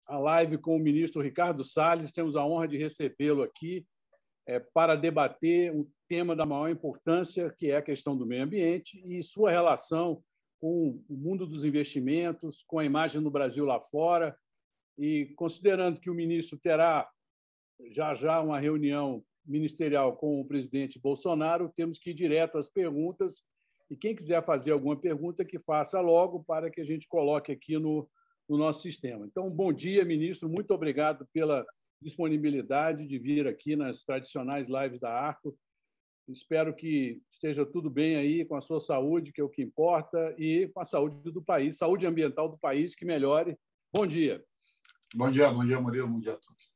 a live com o ministro Ricardo Salles. Temos a honra de recebê-lo aqui para debater um tema da maior importância, que é a questão do meio ambiente e sua relação com o mundo dos investimentos, com a imagem do Brasil lá fora. E considerando que o ministro terá já uma reunião ministerial com o presidente Bolsonaro, temos que ir direto às perguntas. E quem quiser fazer alguma pergunta, que faça logo para que a gente coloque aqui no nosso sistema. Então, bom dia, ministro. Muito obrigado pela disponibilidade de vir aqui nas tradicionais lives da Arco. Espero que esteja tudo bem aí com a sua saúde, que é o que importa, e com a saúde do país, saúde ambiental do país, que melhore. Bom dia. Bom dia, Murilo. Bom dia a todos.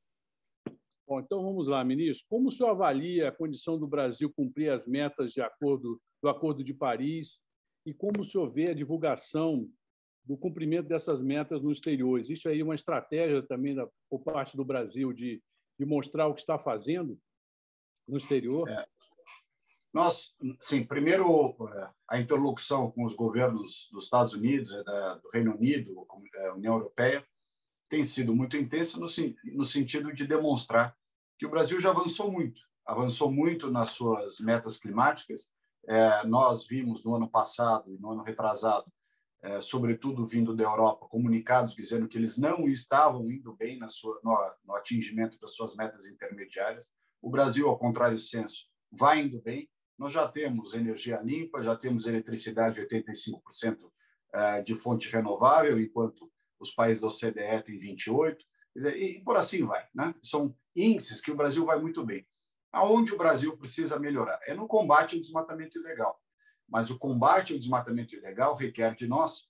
Bom, então vamos lá, ministro. Como o senhor avalia a condição do Brasil cumprir as metas do Acordo de Paris e como o senhor vê a divulgação do cumprimento dessas metas no exterior? Existe aí uma estratégia também por parte do Brasil de mostrar o que está fazendo no exterior? Nós, sim, primeiro, a interlocução com os governos dos Estados Unidos, do Reino Unido, com a União Europeia, tem sido muito intensa no sentido de demonstrar que o Brasil já avançou muito nas suas metas climáticas. Nós vimos no ano passado e no ano retrasado, sobretudo vindo da Europa, comunicados dizendo que eles não estavam indo bem no atingimento das suas metas intermediárias. O Brasil, ao contrário senso, vai indo bem. Nós já temos energia limpa, já temos eletricidade 85% de fonte renovável, enquanto os países da OCDE têm 28%, e por assim vai, né? São índices que o Brasil vai muito bem. Aonde o Brasil precisa melhorar? É no combate ao desmatamento ilegal. Mas o combate ao desmatamento ilegal requer de nós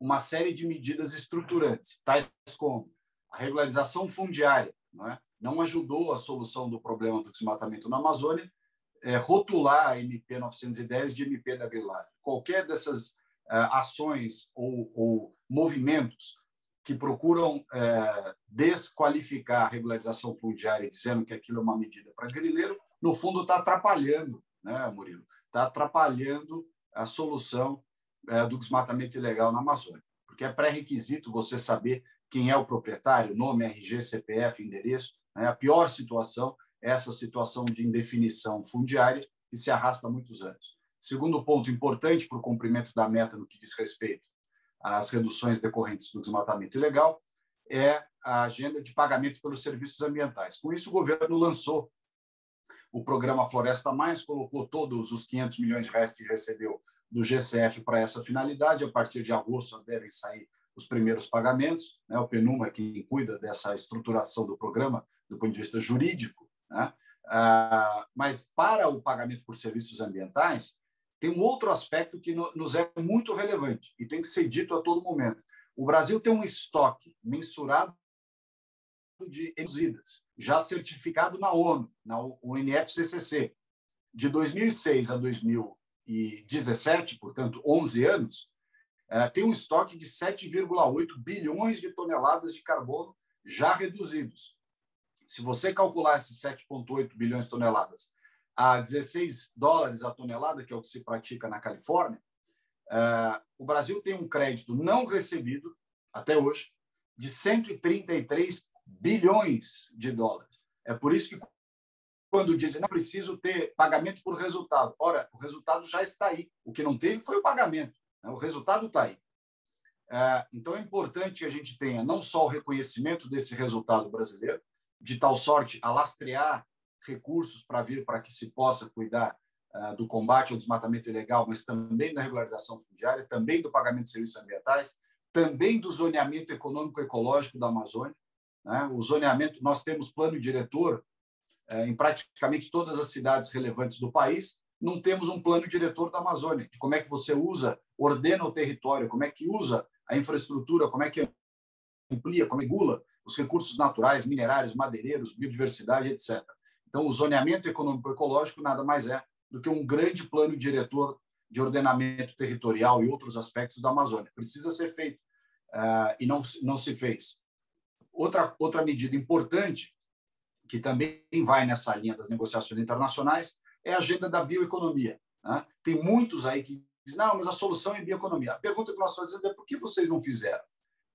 uma série de medidas estruturantes, tais como a regularização fundiária, não ajudou a solução do problema do desmatamento na Amazônia, rotular a MP 910 de MP da grilagem. Qualquer dessas ações ou movimentos que procuram desqualificar a regularização fundiária, dizendo que aquilo é uma medida para grileiro, no fundo está atrapalhando, né, Murilo? Está atrapalhando a solução do desmatamento ilegal na Amazônia, porque é pré-requisito você saber quem é o proprietário, nome, RG, CPF, endereço. Né? A pior situação é essa situação de indefinição fundiária que se arrasta há muitos anos. Segundo ponto importante para o cumprimento da meta no que diz respeito às reduções decorrentes do desmatamento ilegal é a agenda de pagamento pelos serviços ambientais. Com isso, o governo lançou o programa Floresta Mais, colocou todos os 500 milhões de reais que recebeu do GCF para essa finalidade. A partir de agosto devem sair os primeiros pagamentos. Né? O PNUMA é quem cuida dessa estruturação do programa do ponto de vista jurídico. Né? Mas para o pagamento por serviços ambientais, tem um outro aspecto que nos é muito relevante e tem que ser dito a todo momento. O Brasil tem um estoque mensurado de emissidas, já certificado na ONU, na UNFCCC, de 2006 a 2017, portanto, 11 anos, tem um estoque de 7,8 bilhões de toneladas de carbono já reduzidos. Se você calcular esses 7,8 bilhões de toneladas a $16 a tonelada, que é o que se pratica na Califórnia, o Brasil tem um crédito não recebido, até hoje, de 133 bilhões de dólares. É por isso que, quando dizem não preciso ter pagamento por resultado, ora, o resultado já está aí. O que não teve foi o pagamento. Né? O resultado está aí. Então, é importante que a gente tenha não só o reconhecimento desse resultado brasileiro, de tal sorte a lastrear recursos para que se possa cuidar do combate ao desmatamento ilegal, mas também da regularização fundiária, também do pagamento de serviços ambientais, também do zoneamento econômico-ecológico da Amazônia. Né? O zoneamento, nós temos plano diretor em praticamente todas as cidades relevantes do país, não temos um plano diretor da Amazônia, de como é que você ordena o território, como é que usa a infraestrutura, como é que amplia, como regula os recursos naturais, minerários, madeireiros, biodiversidade, etc. Então, o zoneamento econômico-ecológico nada mais é do que um grande plano diretor de ordenamento territorial e outros aspectos da Amazônia. Precisa ser feito e não se fez. Outra medida importante, que também vai nessa linha das negociações internacionais, é a agenda da bioeconomia. Né? Tem muitos aí que dizem, não, mas a solução é bioeconomia. A pergunta que nós fazemos é por que vocês não fizeram?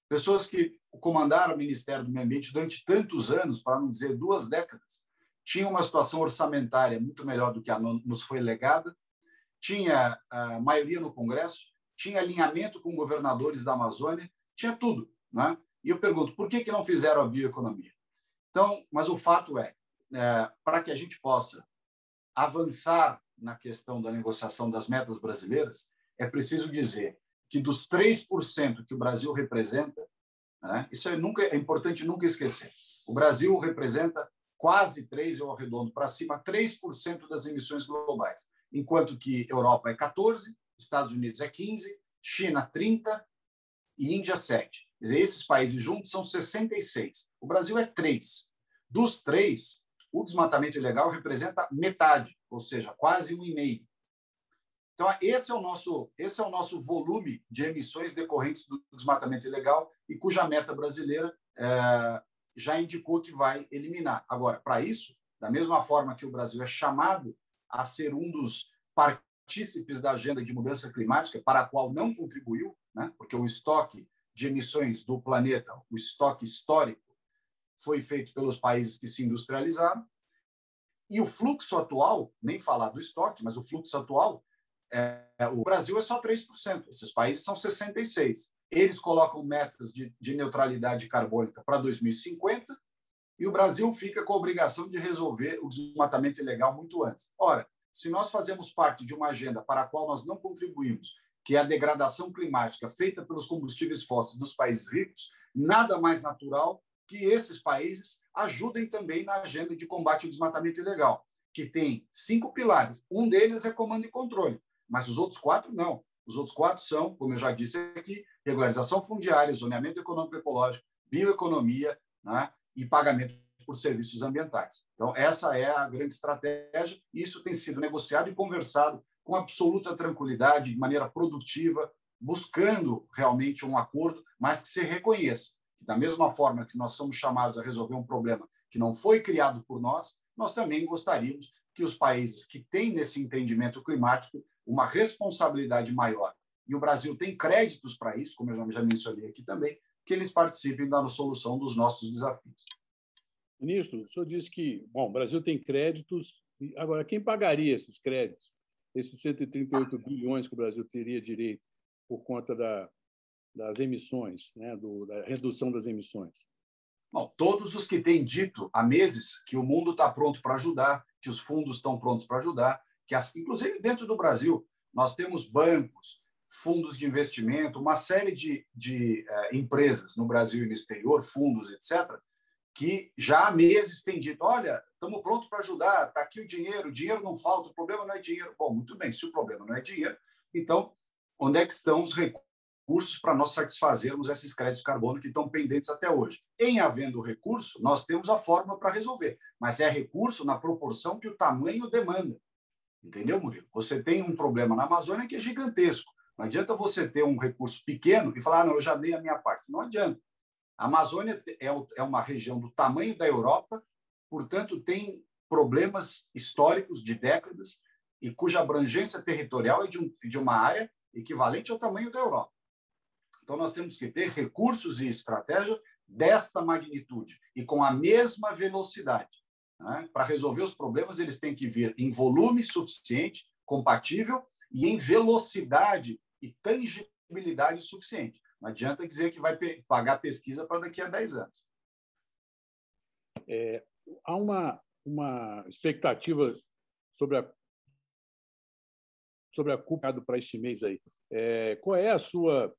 pessoas que comandaram o Ministério do Meio Ambiente durante tantos anos, para não dizer 2 décadas, tinham uma situação orçamentária muito melhor do que a nos foi legada, tinha a maioria no Congresso, tinha alinhamento com governadores da Amazônia, tinha tudo, né? E eu pergunto, por que não fizeram a bioeconomia? Então, mas o fato para que a gente possa avançar na questão da negociação das metas brasileiras, é preciso dizer que dos 3% que o Brasil representa, né, isso é importante nunca esquecer, o Brasil representa quase 3%, eu arredondo para cima, 3% das emissões globais, enquanto que Europa é 14%, Estados Unidos é 15%, China 30% e Índia 7%. Quer dizer, esses países juntos são 66%. O Brasil é 3%. Dos 3%, o desmatamento ilegal representa metade, ou seja, quase 1,5%. Então, esse é o nosso volume de emissões decorrentes do desmatamento ilegal e cuja meta brasileira já indicou que vai eliminar. Agora, para isso, da mesma forma que o Brasil é chamado a ser um dos partícipes da agenda de mudança climática, para a qual não contribuiu, né, porque o estoque de emissões do planeta, o estoque histórico, foi feito pelos países que se industrializaram, e o fluxo atual, nem falar do estoque, mas o fluxo atual, o Brasil é só 3%, esses países são 66%. Eles colocam metas de neutralidade carbônica para 2050 e o Brasil fica com a obrigação de resolver o desmatamento ilegal muito antes. Ora, se nós fazemos parte de uma agenda para a qual nós não contribuímos, que é a degradação climática feita pelos combustíveis fósseis dos países ricos, nada mais natural que esses países ajudem também na agenda de combate ao desmatamento ilegal, que tem 5 pilares. Um deles é comando e controle, mas os outros 4 não. Os outros 4 são, como eu já disse aqui, regularização fundiária, zoneamento econômico e ecológico, bioeconomia, né, e pagamento por serviços ambientais. Então, essa é a grande estratégia. Isso tem sido negociado e conversado com absoluta tranquilidade, de maneira produtiva, buscando realmente um acordo, mas que se reconheça que, da mesma forma que nós somos chamados a resolver um problema que não foi criado por nós, nós também gostaríamos que os países que têm nesse entendimento climático uma responsabilidade maior, e o Brasil tem créditos para isso, como eu já mencionei aqui também, que eles participem da solução dos nossos desafios. Ministro, o senhor disse que o Brasil tem créditos. Agora, quem pagaria esses créditos? Esses 138 bilhões que o Brasil teria direito por conta das emissões, né, da redução das emissões? Bom, todos os que têm dito há meses que o mundo está pronto para ajudar, que os fundos estão prontos para ajudar, inclusive dentro do Brasil, nós temos bancos, fundos de investimento, uma série de empresas no Brasil e no exterior, fundos, etc., que já há meses têm dito, olha, estamos prontos para ajudar, está aqui o dinheiro não falta, o problema não é dinheiro. Bom, muito bem, se o problema não é dinheiro, então, onde é que estão os recursos para nós satisfazermos esses créditos de carbono que estão pendentes até hoje? Em havendo recurso, nós temos a fórmula para resolver, mas é recurso na proporção que o tamanho demanda. Entendeu, Murilo? Você tem um problema na Amazônia que é gigantesco. Não adianta você ter um recurso pequeno e falar, não, eu já dei a minha parte. Não adianta. A Amazônia é uma região do tamanho da Europa, portanto, tem problemas históricos de décadas e cuja abrangência territorial é de uma área equivalente ao tamanho da Europa. Então, nós temos que ter recursos e estratégia desta magnitude e com a mesma velocidade. Né? Para resolver os problemas, eles têm que vir em volume suficiente, compatível, e em velocidade e tangibilidade suficiente. Não adianta dizer que vai pagar pesquisa para daqui a 10 anos. Há uma expectativa sobre a CUP para este mês aí. Qual é a sua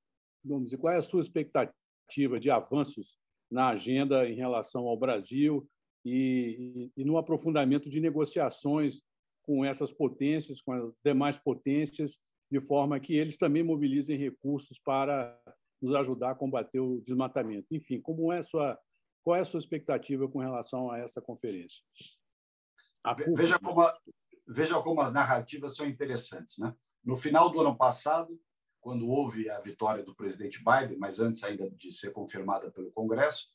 expectativa de avanços na agenda em relação ao Brasil e no aprofundamento de negociações com essas potências, com as demais potências, de forma que eles também mobilizem recursos para nos ajudar a combater o desmatamento? Enfim, qual é a sua expectativa com relação a essa conferência? Veja como as narrativas são interessantes, né? No final do ano passado, quando houve a vitória do presidente Biden, mas antes ainda de ser confirmada pelo Congresso,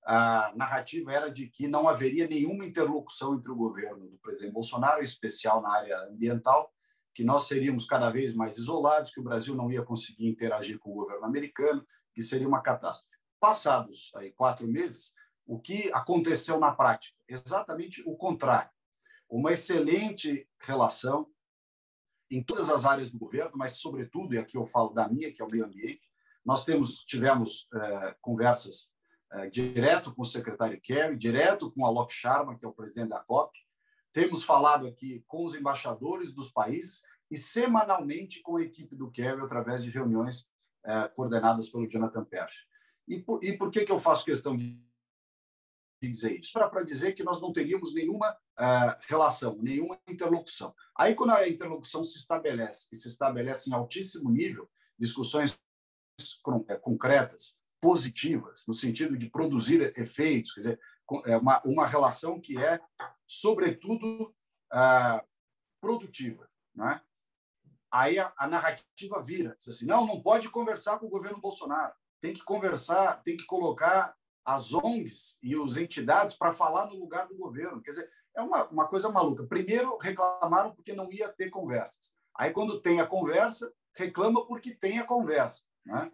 a narrativa era de que não haveria nenhuma interlocução entre o governo do presidente Bolsonaro, em especial na área ambiental, que nós seríamos cada vez mais isolados, que o Brasil não ia conseguir interagir com o governo americano, que seria uma catástrofe. passados aí 4 meses, o que aconteceu na prática? Exatamente o contrário. Uma excelente relação em todas as áreas do governo, mas, sobretudo, e aqui eu falo da minha, que é o meio ambiente, nós tivemos conversas direto com o secretário Kerry, direto com a Alok Sharma, que é o presidente da COP, temos falado aqui com os embaixadores dos países e semanalmente com a equipe do Kerry através de reuniões coordenadas pelo Jonathan Persch. E por que eu faço questão de dizer isso? Para dizer que nós não teríamos nenhuma relação, nenhuma interlocução. Aí, quando a interlocução se estabelece, e se estabelece em altíssimo nível, discussões concretas, positivas, no sentido de produzir efeitos, quer dizer, uma relação que é, sobretudo, produtiva, né? Aí a narrativa vira, diz assim, não pode conversar com o governo Bolsonaro, tem que conversar, tem que colocar as ONGs e as entidades para falar no lugar do governo. Quer dizer, é uma coisa maluca. Primeiro, reclamaram porque não ia ter conversas. Aí, quando tem a conversa, reclama porque tem a conversa, né?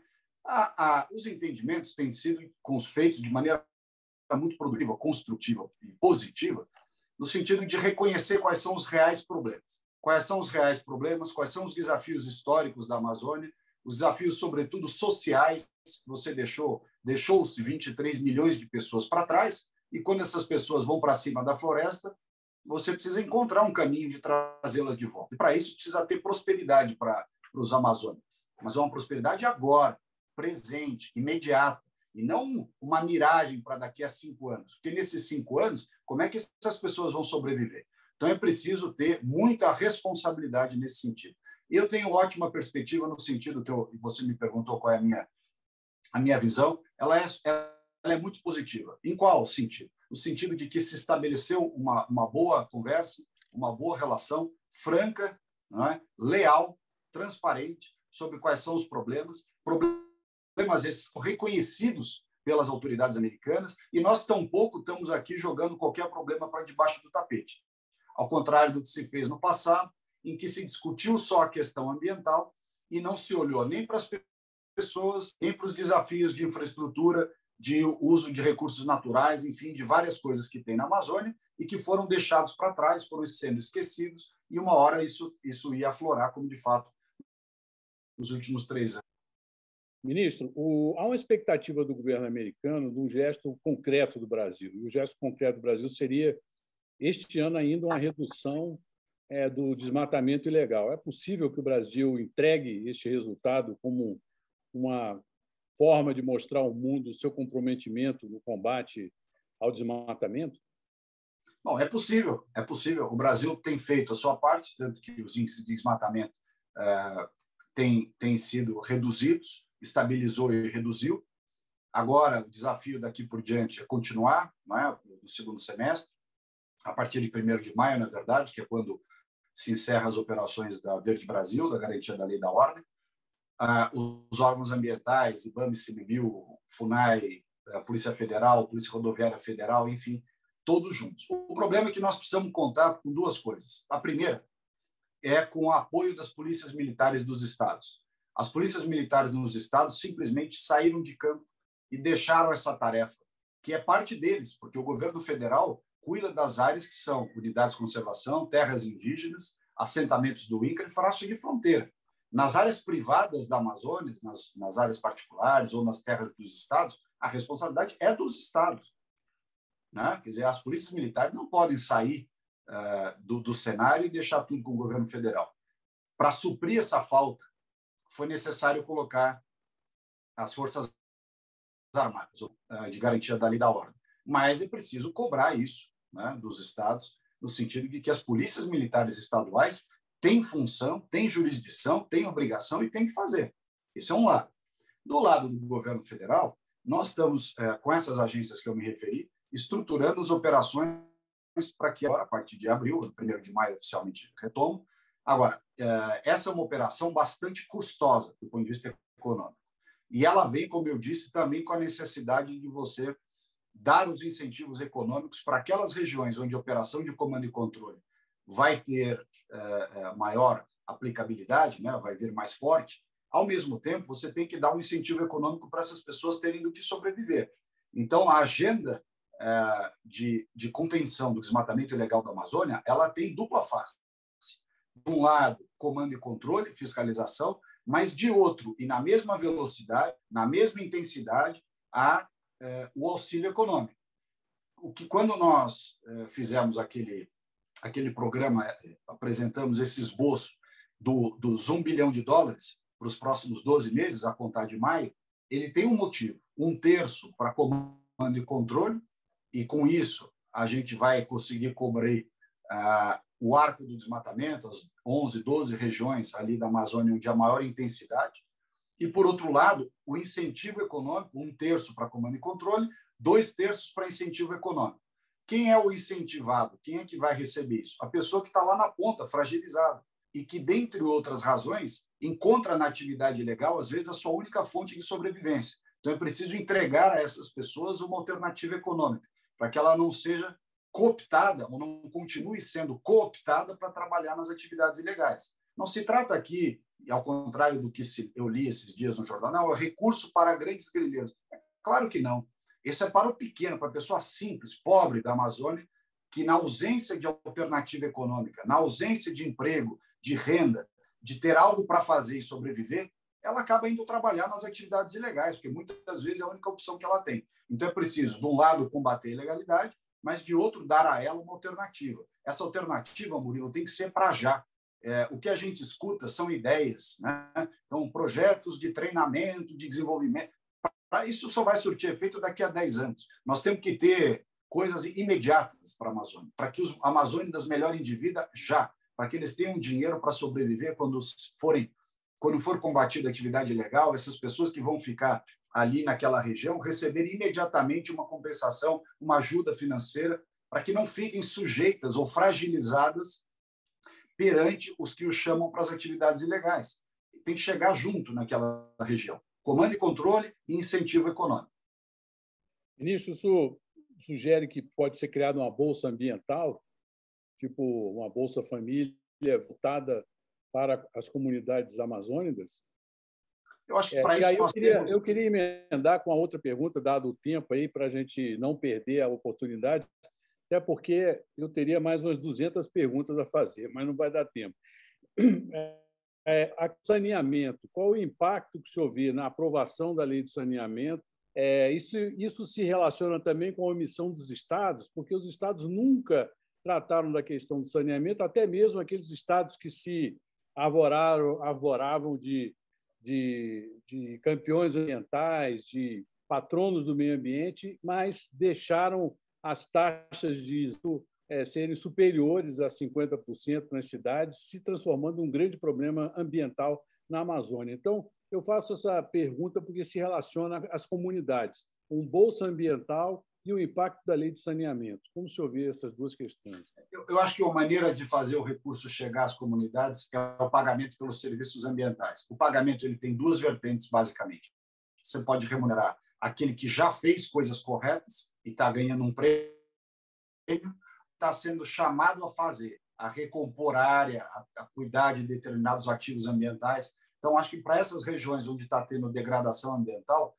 Os entendimentos têm sido feitos de maneira muito produtiva, construtiva e positiva, no sentido de reconhecer quais são os reais problemas. Quais são os reais problemas, quais são os desafios históricos da Amazônia, os desafios, sobretudo, sociais. Você deixou-se 23 milhões de pessoas para trás, e quando essas pessoas vão para cima da floresta, você precisa encontrar um caminho de trazê-las de volta. E, para isso, precisa ter prosperidade para os amazônicos. Mas é uma prosperidade agora, presente, imediata, e não uma miragem para daqui a 5 anos. Porque, nesses 5 anos, como é que essas pessoas vão sobreviver? Então, é preciso ter muita responsabilidade nesse sentido. Eu tenho ótima perspectiva no sentido que você me perguntou qual é a minha visão. Ela é muito positiva. Em qual sentido? No sentido de que se estabeleceu uma boa conversa, uma boa relação franca, não é? Leal, transparente, sobre quais são os problemas esses reconhecidos pelas autoridades americanas, e nós tampouco estamos aqui jogando qualquer problema para debaixo do tapete. Ao contrário do que se fez no passado, em que se discutiu só a questão ambiental e não se olhou nem para as pessoas, nem para os desafios de infraestrutura, de uso de recursos naturais, enfim, de várias coisas que tem na Amazônia e que foram deixados para trás, foram sendo esquecidos, e uma hora isso ia aflorar, como de fato nos últimos 3 anos. Ministro, há uma expectativa do governo americano de um gesto concreto do Brasil. E o gesto concreto do Brasil seria, este ano ainda, uma redução do desmatamento ilegal. É possível que o Brasil entregue este resultado como uma forma de mostrar ao mundo o seu comprometimento no combate ao desmatamento? Bom, é possível. O Brasil tem feito a sua parte, tanto que os índices de desmatamento têm sido reduzidos, estabilizou e reduziu. Agora, o desafio daqui por diante é continuar, né, no segundo semestre, a partir de 1º de maio, na verdade, que é quando se encerram as operações da Verde Brasil, da garantia da lei e da ordem. Os órgãos ambientais, IBAMA, ICMBio, FUNAI, a Polícia Federal, Polícia Rodoviária Federal, enfim, todos juntos. O problema é que nós precisamos contar com 2 coisas. A primeira é com o apoio das polícias militares dos estados. As polícias militares nos estados simplesmente saíram de campo e deixaram essa tarefa, que é parte deles, porque o governo federal cuida das áreas que são unidades de conservação, terras indígenas, assentamentos do INCRA e faixa de fronteira. Nas áreas privadas da Amazônia, nas áreas particulares ou nas terras dos estados, a responsabilidade é dos estados, né? Quer dizer, as polícias militares não podem sair do cenário e deixar tudo com o governo federal. Para suprir essa falta, foi necessário colocar as Forças Armadas, de garantia da lei e da ordem. Mas é preciso cobrar isso, né, dos estados, no sentido de que as polícias militares estaduais têm função, têm jurisdição, têm obrigação e têm que fazer. Esse é um lado. Do lado do governo federal, nós estamos, com essas agências que eu me referi, estruturando as operações para que agora, a partir de abril, 1º de maio, oficialmente retomam. Agora, essa é uma operação bastante custosa do ponto de vista econômico. E ela vem, como eu disse, também com a necessidade de você dar os incentivos econômicos para aquelas regiões onde a operação de comando e controle vai ter maior aplicabilidade, né, vai vir mais forte, Ao mesmo tempo, você tem que dar um incentivo econômico para essas pessoas terem do que sobreviver. Então, a agenda de contenção do desmatamento ilegal da Amazônia, ela tem dupla face. De um lado, comando e controle, fiscalização, mas de outro, e na mesma velocidade, na mesma intensidade, o auxílio econômico. O que, quando nós fizemos aquele programa, apresentamos esse esboço dos $1 bilhão para os próximos 12 meses, a contar de maio, ele tem um motivo: 1/3 para comando e controle, e com isso a gente vai conseguir cobrir o arco do desmatamento, as 11, 12 regiões ali da Amazônia onde há maior intensidade, e, por outro lado, o incentivo econômico, 1/3 para comando e controle, 2/3 para incentivo econômico. Quem é o incentivado? Quem é que vai receber isso? A pessoa que está lá na ponta, fragilizada, e que, dentre outras razões, encontra na atividade ilegal, às vezes, a sua única fonte de sobrevivência. Então, é preciso entregar a essas pessoas uma alternativa econômica, para que ela não seja cooptada, ou não continue sendo cooptada para trabalhar nas atividades ilegais. Não se trata aqui, ao contrário do que eu li esses dias no jornal, não, é recurso para grandes grileiros. Claro que não. Esse é para o pequeno, para a pessoa simples, pobre da Amazônia, que, na ausência de alternativa econômica, na ausência de emprego, de renda, de ter algo para fazer e sobreviver, ela acaba indo trabalhar nas atividades ilegais, porque muitas vezes é a única opção que ela tem. Então, é preciso, de um lado, combater a ilegalidade, mas, de outro, dar a ela uma alternativa. Essa alternativa, Murilo, tem que ser para já. O que a gente escuta são ideias, né? Então, projetos de treinamento, de desenvolvimento. Isso só vai surtir efeito daqui a 10 anos. Nós temos que ter coisas imediatas para a Amazônia, para que os amazônicos melhorem de vida já, para que eles tenham dinheiro para sobreviver quando for combatida a atividade ilegal, essas pessoas que vão ficar ali naquela região receberem imediatamente uma compensação, uma ajuda financeira, para que não fiquem sujeitas ou fragilizadas perante os que os chamam para as atividades ilegais. Tem que chegar junto naquela região. Comando e controle e incentivo econômico. Ministro, isso sugere que pode ser criada uma bolsa ambiental, tipo uma Bolsa Família voltada para as comunidades amazônicas? Eu acho que para isso eu queria emendar com a outra pergunta, dado o tempo aí, para a gente não perder a oportunidade, até porque eu teria mais umas 200 perguntas a fazer, mas não vai dar tempo. Saneamento, qual o impacto que o senhor vê na aprovação da lei de saneamento? Isso se relaciona também com a omissão dos estados, porque os estados nunca trataram da questão do saneamento, até mesmo aqueles estados que se arvoravam de campeões ambientais, de patronos do meio ambiente, mas deixaram as taxas de serem superiores a 50% nas cidades, se transformando num grande problema ambiental na Amazônia. Então, eu faço essa pergunta porque se relaciona às comunidades, um bolsa ambiental e o impacto da lei de saneamento. Como o senhor vê essas duas questões? Eu acho que a maneira de fazer o recurso chegar às comunidades é o pagamento pelos serviços ambientais. O pagamento ele tem duas vertentes, basicamente. Você pode remunerar aquele que já fez coisas corretas e está ganhando um prêmio, está sendo chamado a fazer, a recompor a área, a cuidar de determinados ativos ambientais. Então, acho que para essas regiões onde está tendo degradação ambiental,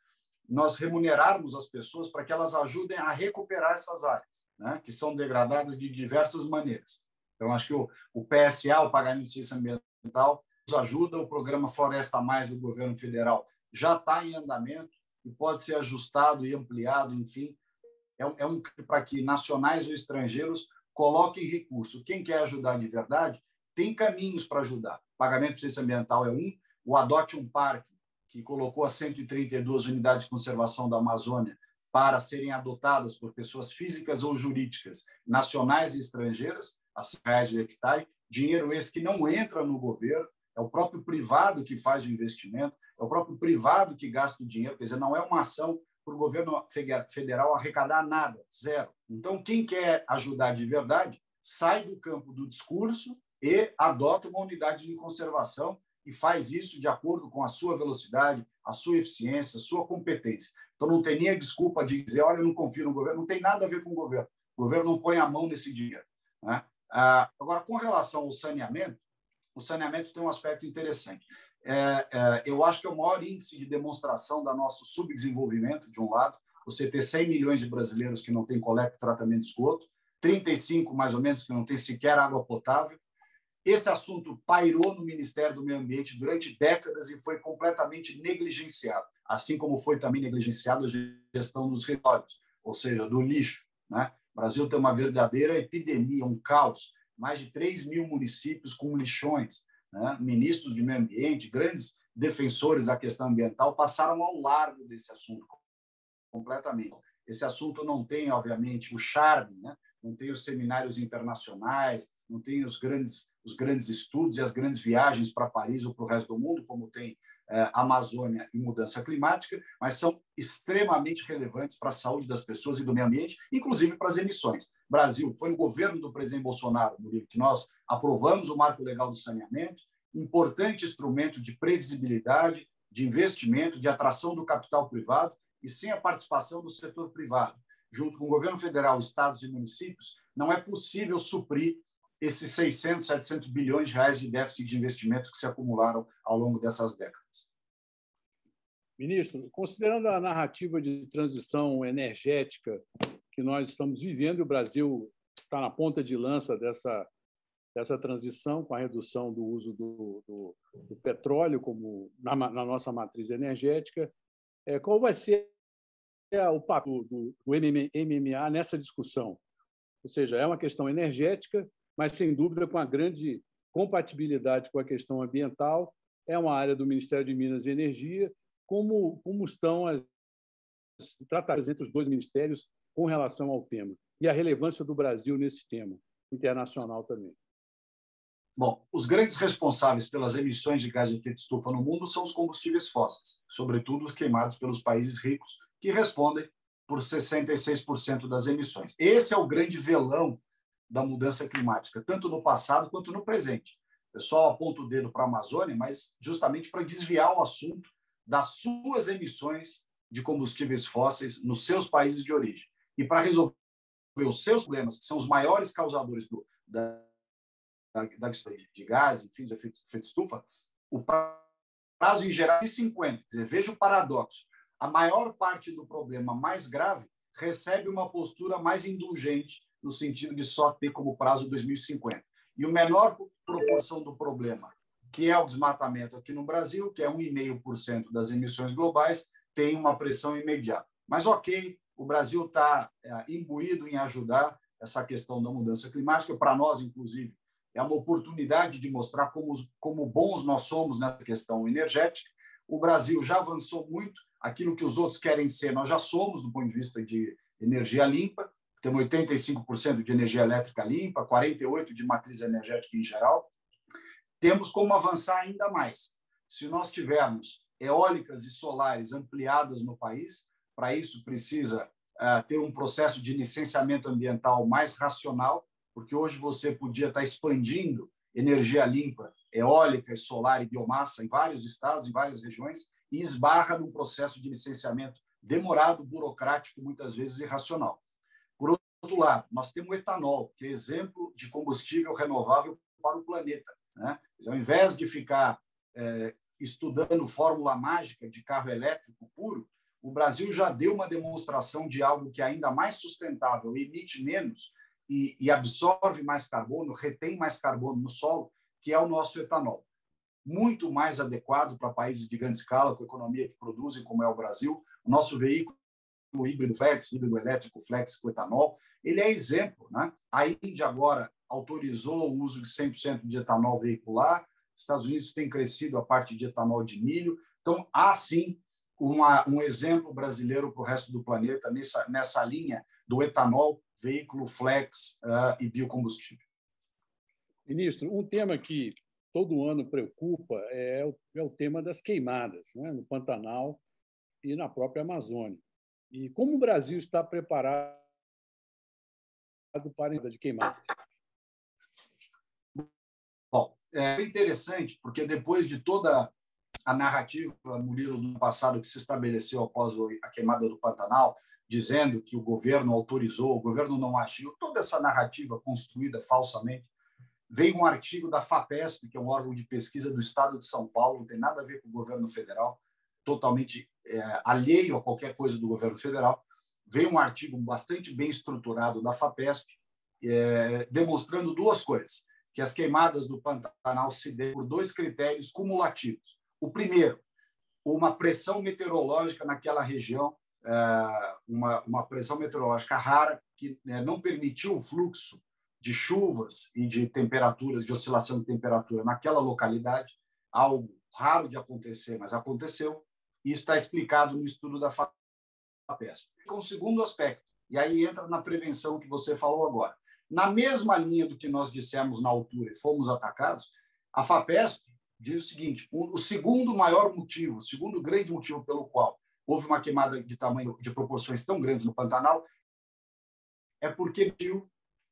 nós remunerarmos as pessoas para que elas ajudem a recuperar essas áreas, né, que são degradadas de diversas maneiras. Então, acho que o PSA, o Pagamento de Serviço Ambiental, nos ajuda. O Programa Floresta Mais do governo federal já está em andamento e pode ser ajustado e ampliado, enfim. Para que nacionais ou estrangeiros coloquem recurso. Quem quer ajudar de verdade tem caminhos para ajudar. O Pagamento de Serviço Ambiental é um, o Adote um Parque, que colocou as 132 unidades de conservação da Amazônia para serem adotadas por pessoas físicas ou jurídicas, nacionais e estrangeiras, a R$100 o hectare, dinheiro esse que não entra no governo, é o próprio privado que faz o investimento, é o próprio privado que gasta o dinheiro, quer dizer, não é uma ação para o governo federal arrecadar nada, zero. Então, quem quer ajudar de verdade, sai do campo do discurso e adota uma unidade de conservação e faz isso de acordo com a sua velocidade, a sua eficiência, a sua competência. Então, não tem nem a desculpa de dizer, olha, eu não confio no governo, não tem nada a ver com o governo. O governo não põe a mão nesse dinheiro, né? Agora, com relação ao saneamento, o saneamento tem um aspecto interessante. eu acho que é o maior índice de demonstração do nosso subdesenvolvimento, de um lado, você ter 100 milhões de brasileiros que não têm coleta e tratamento de esgoto, 35, mais ou menos, que não têm sequer água potável. Esse assunto pairou no Ministério do Meio Ambiente durante décadas e foi completamente negligenciado, assim como foi também negligenciado a gestão dos resíduos, ou seja, do lixo, né? O Brasil tem uma verdadeira epidemia, um caos, mais de 3 mil municípios com lixões, né? Ministros de meio ambiente, grandes defensores da questão ambiental passaram ao largo desse assunto completamente. Esse assunto não tem, obviamente, o charme, né? Não tem os seminários internacionais, não tem os grandes estudos e as grandes viagens para Paris ou para o resto do mundo, como tem Amazônia e mudança climática, mas são extremamente relevantes para a saúde das pessoas e do meio ambiente, inclusive para as emissões. Brasil, foi no governo do presidente Bolsonaro, Murilo, que nós aprovamos o Marco Legal do Saneamento, importante instrumento de previsibilidade, de investimento, de atração do capital privado, e sem a participação do setor privado, junto com o governo federal, estados e municípios, não é possível suprir esses 600, 700 bilhões de reais de déficit de investimento que se acumularam ao longo dessas décadas. Ministro, considerando a narrativa de transição energética que nós estamos vivendo, e o Brasil está na ponta de lança dessa transição, com a redução do uso do petróleo como na nossa matriz energética, qual vai ser o papel do MMA nessa discussão? Ou seja, é uma questão energética, mas, sem dúvida, com a grande compatibilidade com a questão ambiental, é uma área do Ministério de Minas e Energia. Como estão as tratativas entre os dois ministérios com relação ao tema? E a relevância do Brasil nesse tema, internacional também. Bom, os grandes responsáveis pelas emissões de gás de efeito estufa no mundo são os combustíveis fósseis, sobretudo os queimados pelos países ricos, que respondem por 66% das emissões. Esse é o grande velão da mudança climática, tanto no passado quanto no presente. O pessoal aponta o dedo para a Amazônia, mas justamente para desviar o assunto das suas emissões de combustíveis fósseis nos seus países de origem. E para resolver os seus problemas, que são os maiores causadores de gás, enfim, de efeito estufa, o prazo em geral é de 50. Quer dizer, veja o paradoxo. A maior parte do problema mais grave recebe uma postura mais indulgente, no sentido de só ter como prazo 2050. E a menor proporção do problema, que é o desmatamento aqui no Brasil, que é 1,5% das emissões globais, tem uma pressão imediata. Mas, ok, o Brasil está imbuído em ajudar essa questão da mudança climática. Para nós, inclusive, é uma oportunidade de mostrar como bons nós somos nessa questão energética. O Brasil já avançou muito. Aquilo que os outros querem ser, nós já somos do ponto de vista de energia limpa. Temos 85% de energia elétrica limpa, 48% de matriz energética em geral. Temos como avançar ainda mais. Se nós tivermos eólicas e solares ampliadas no país, para isso precisa ter um processo de licenciamento ambiental mais racional, porque hoje você podia estar expandindo energia limpa, eólica, solar e biomassa em vários estados, em várias regiões, e esbarra num processo de licenciamento demorado, burocrático, muitas vezes irracional. Por outro lado, nós temos o etanol, que é exemplo de combustível renovável para o planeta, né? Ao invés de ficar estudando fórmula mágica de carro elétrico puro, o Brasil já deu uma demonstração de algo que é ainda mais sustentável, emite menos e absorve mais carbono, retém mais carbono no solo, que é o nosso etanol. Muito mais adequado para países de grande escala, com economia que produzem, como é o Brasil. O nosso veículo híbrido flex, híbrido elétrico flex com etanol, ele é exemplo, né? A Índia agora autorizou o uso de 100% de etanol veicular, Estados Unidos tem crescido a parte de etanol de milho. Então, há sim um exemplo brasileiro para o resto do planeta nessa linha do etanol, veículo flex e biocombustível. Ministro, um tema que todo ano preocupa é o tema das queimadas, né, no Pantanal e na própria Amazônia. E como o Brasil está preparado para a de queimadas? Bom, é interessante, porque depois de toda a narrativa, Murilo, do passado que se estabeleceu após a queimada do Pantanal, dizendo que o governo autorizou, o governo não agiu, toda essa narrativa construída falsamente, veio um artigo da FAPESP, que é um órgão de pesquisa do Estado de São Paulo, não tem nada a ver com o governo federal, totalmente alheio a qualquer coisa do governo federal. Veio um artigo bastante bem estruturado da FAPESP, demonstrando duas coisas, que as queimadas do Pantanal se dão por dois critérios cumulativos. O primeiro, uma pressão meteorológica naquela região, uma pressão meteorológica rara, que não permitiu o fluxo de chuvas e de temperaturas, de oscilação de temperatura naquela localidade, algo raro de acontecer, mas aconteceu. Isso está explicado no estudo da FAPESP. Com o segundo aspecto, e aí entra na prevenção que você falou agora. Na mesma linha do que nós dissemos na altura e fomos atacados, a FAPESP diz o seguinte: o segundo maior motivo, o segundo grande motivo pelo qual houve uma queimada de tamanho, de proporções tão grandes no Pantanal, é porque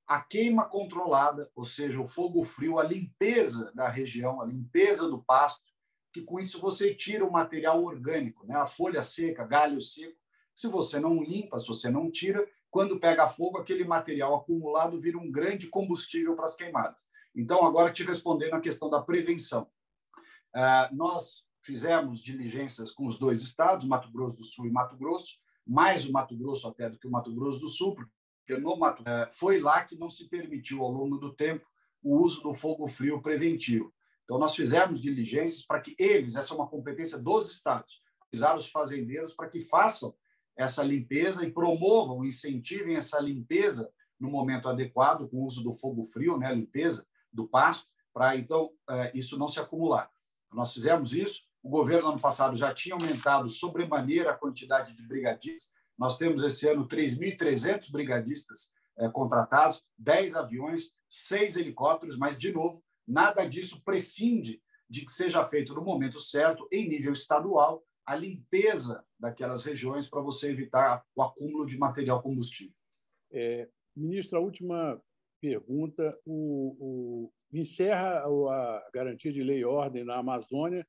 a queima controlada, ou seja, o fogo frio, a limpeza da região, a limpeza do pasto, que com isso você tira o material orgânico, né? A folha seca, galho seco. Se você não limpa, se você não tira, quando pega fogo, aquele material acumulado vira um grande combustível para as queimadas. Então, agora te respondendo a questão da prevenção. Nós fizemos diligências com os dois estados, Mato Grosso do Sul e Mato Grosso, mais o Mato Grosso até do que o Mato Grosso do Sul, porque foi lá que não se permitiu, ao longo do tempo, o uso do fogo frio preventivo. Então, nós fizemos diligências para que eles, essa é uma competência dos estados, avisar os fazendeiros para que façam essa limpeza e promovam, incentivem essa limpeza no momento adequado, com o uso do fogo frio, né, a limpeza do pasto, para, então, isso não se acumular. Nós fizemos isso. O governo, ano passado, já tinha aumentado sobremaneira a quantidade de brigadistas. Nós temos, esse ano, 3.300 brigadistas contratados, 10 aviões, 6 helicópteros, mas, de novo, nada disso prescinde de que seja feito no momento certo, em nível estadual, a limpeza daquelas regiões para você evitar o acúmulo de material combustível. Ministro, a última pergunta. Encerra a garantia de lei e ordem na Amazônia.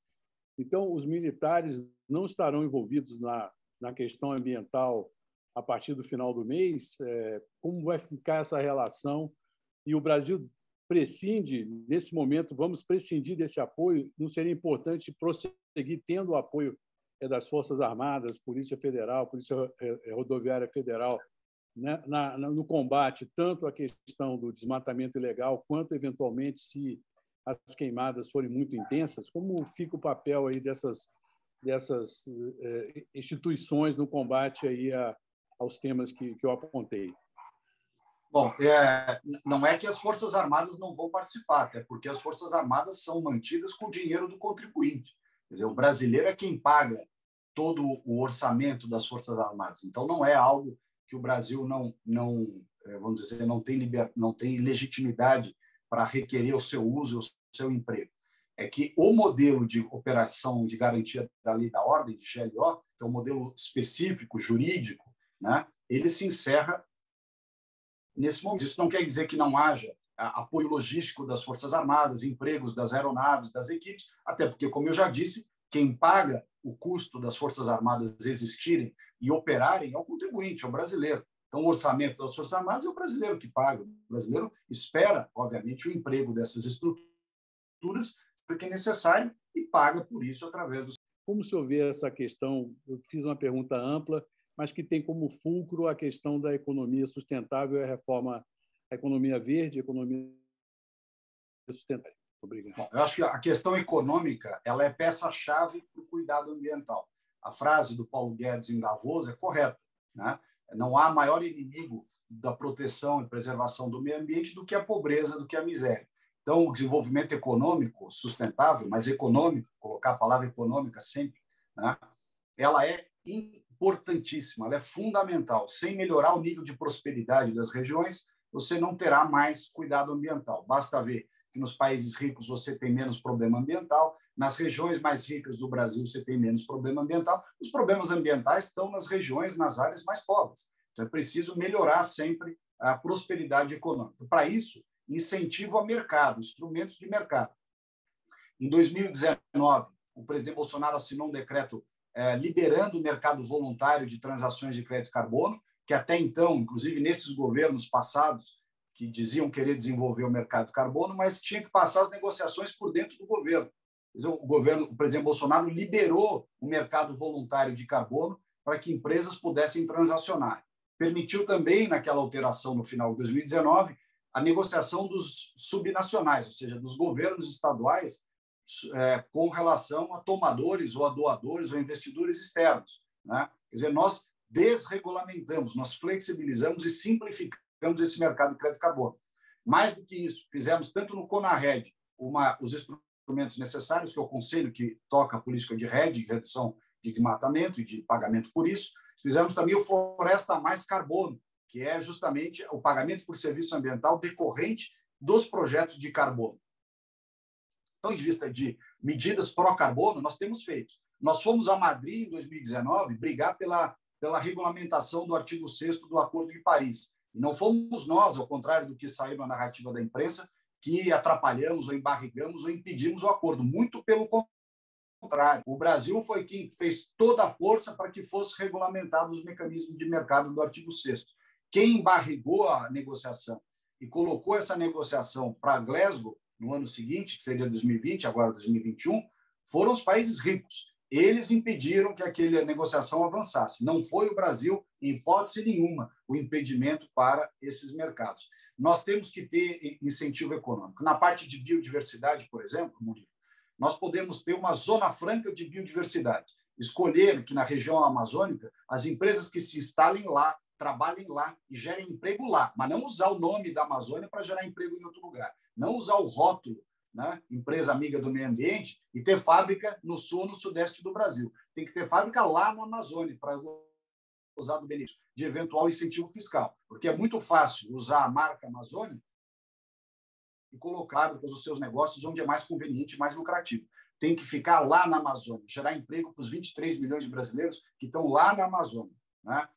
Então, os militares não estarão envolvidos na questão ambiental a partir do final do mês? Como vai ficar essa relação? E o Brasil prescinde, nesse momento, vamos prescindir desse apoio? Não seria importante prosseguir tendo o apoio das Forças Armadas, Polícia Federal, Polícia Rodoviária Federal, né, no combate tanto à questão do desmatamento ilegal, quanto, eventualmente, se as queimadas forem muito intensas? Como fica o papel aí dessas instituições no combate aí aos temas que eu apontei? Bom, não é que as Forças Armadas não vão participar, até porque as Forças Armadas são mantidas com o dinheiro do contribuinte. Quer dizer, o brasileiro é quem paga todo o orçamento das Forças Armadas. Então, não é algo que o Brasil vamos dizer, não tem legitimidade para requerer o seu uso, o seu emprego. É que o modelo de operação de garantia da lei da ordem, de GLO, que é um modelo específico, jurídico, né, ele se encerra nesse momento. Isso não quer dizer que não haja apoio logístico das Forças Armadas, empregos das aeronaves, das equipes, até porque, como eu já disse, quem paga o custo das Forças Armadas existirem e operarem é o contribuinte, é o brasileiro. Então, o orçamento das Forças Armadas é o brasileiro que paga. O brasileiro espera, obviamente, o emprego dessas estruturas, porque é necessário, e paga por isso através do... Como o senhor vê essa questão? Eu fiz uma pergunta ampla, mas que tem como fulcro a questão da economia sustentável e a reforma da economia verde, economia sustentável. Obrigado. Bom, eu acho que a questão econômica ela é peça-chave para o cuidado ambiental. A frase do Paulo Guedes em Davos é correta, né? Não há maior inimigo da proteção e preservação do meio ambiente do que a pobreza, do que a miséria. Então, o desenvolvimento econômico sustentável, mas econômico, colocar a palavra econômica sempre, né? Ela é importantíssima, ela é fundamental. Sem melhorar o nível de prosperidade das regiões, você não terá mais cuidado ambiental. Basta ver que nos países ricos você tem menos problema ambiental, nas regiões mais ricas do Brasil você tem menos problema ambiental. Os problemas ambientais estão nas regiões, nas áreas mais pobres. Então, é preciso melhorar sempre a prosperidade econômica. Para isso, incentivo a mercado, instrumentos de mercado. Em 2019, o presidente Bolsonaro assinou um decreto liberando o mercado voluntário de transações de crédito carbono, que até então, inclusive nesses governos passados, que diziam querer desenvolver o mercado de carbono, mas tinha que passar as negociações por dentro do governo. O presidente Bolsonaro liberou o mercado voluntário de carbono para que empresas pudessem transacionar. Permitiu também, naquela alteração no final de 2019, a negociação dos subnacionais, ou seja, dos governos estaduais, com relação a tomadores ou a doadores ou investidores externos, né? Quer dizer, nós desregulamentamos, nós flexibilizamos e simplificamos esse mercado de crédito de carbono. Mais do que isso, fizemos tanto no CONARED os instrumentos necessários, que é o conselho que toca a política de RED, de redução de desmatamento e de pagamento por isso. Fizemos também o Floresta Mais Carbono, que é justamente o pagamento por serviço ambiental decorrente dos projetos de carbono. Então, de vista de medidas pró-carbono, nós temos feito. Nós fomos a Madrid, em 2019, brigar pela regulamentação do artigo 6º do Acordo de Paris. E não fomos nós, ao contrário do que saiu na narrativa da imprensa, que atrapalhamos ou embarrigamos ou impedimos o acordo. Muito pelo contrário. O Brasil foi quem fez toda a força para que fosse regulamentado os mecanismos de mercado do artigo 6º. Quem embarrigou a negociação e colocou essa negociação para Glasgow no ano seguinte, que seria 2020, agora 2021, foram os países ricos. Eles impediram que aquela negociação avançasse. Não foi o Brasil, em hipótese nenhuma, o impedimento para esses mercados. Nós temos que ter incentivo econômico. Na parte de biodiversidade, por exemplo, Murilo, nós podemos ter uma zona franca de biodiversidade. Escolher que na região amazônica as empresas que se instalem lá, trabalhem lá e gerem emprego lá, mas não usar o nome da Amazônia para gerar emprego em outro lugar. Não usar o rótulo, né, empresa amiga do meio ambiente, e ter fábrica no sul ou no sudeste do Brasil. Tem que ter fábrica lá na Amazônia para usar do benefício de eventual incentivo fiscal, porque é muito fácil usar a marca Amazônia e colocar os seus negócios onde é mais conveniente, mais lucrativo. Tem que ficar lá na Amazônia, gerar emprego para os 23 milhões de brasileiros que estão lá na Amazônia, né?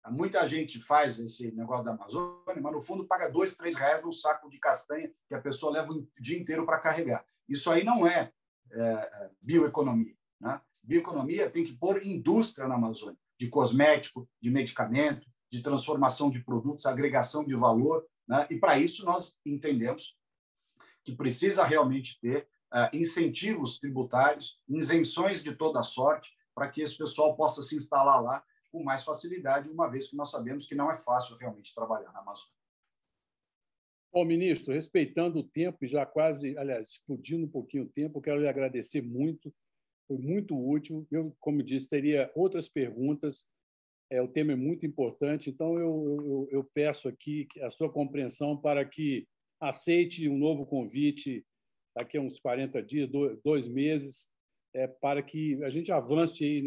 Muita gente faz esse negócio da Amazônia, mas no fundo paga R$2, R$3 num saco de castanha que a pessoa leva o dia inteiro para carregar. Isso aí não é bioeconomia, né? Bioeconomia tem que pôr indústria na Amazônia, de cosmético, de medicamento, de transformação de produtos, agregação de valor, né? E para isso nós entendemos que precisa realmente ter incentivos tributários, isenções de toda sorte, para que esse pessoal possa se instalar lá com mais facilidade, uma vez que nós sabemos que não é fácil realmente trabalhar na Amazônia. Bom, ministro, respeitando o tempo e já quase, aliás, explodindo um pouquinho o tempo, eu quero lhe agradecer muito, foi muito útil. Eu, como disse, teria outras perguntas, o tema é muito importante, então eu peço aqui a sua compreensão para que aceite um novo convite daqui a uns 40 dias, 2 meses, para que a gente avance aí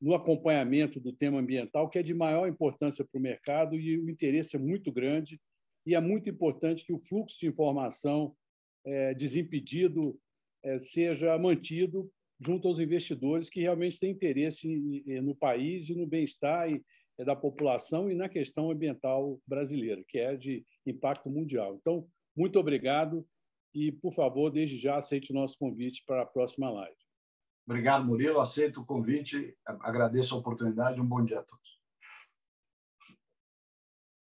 no acompanhamento do tema ambiental, que é de maior importância para o mercado e o interesse é muito grande e é muito importante que o fluxo de informação desimpedido seja mantido junto aos investidores que realmente têm interesse no país e no bem-estar da população e na questão ambiental brasileira, que é de impacto mundial. Então, muito obrigado e, por favor, desde já aceite o nosso convite para a próxima live. Obrigado, Murilo. Aceito o convite, agradeço a oportunidade. Um bom dia a todos.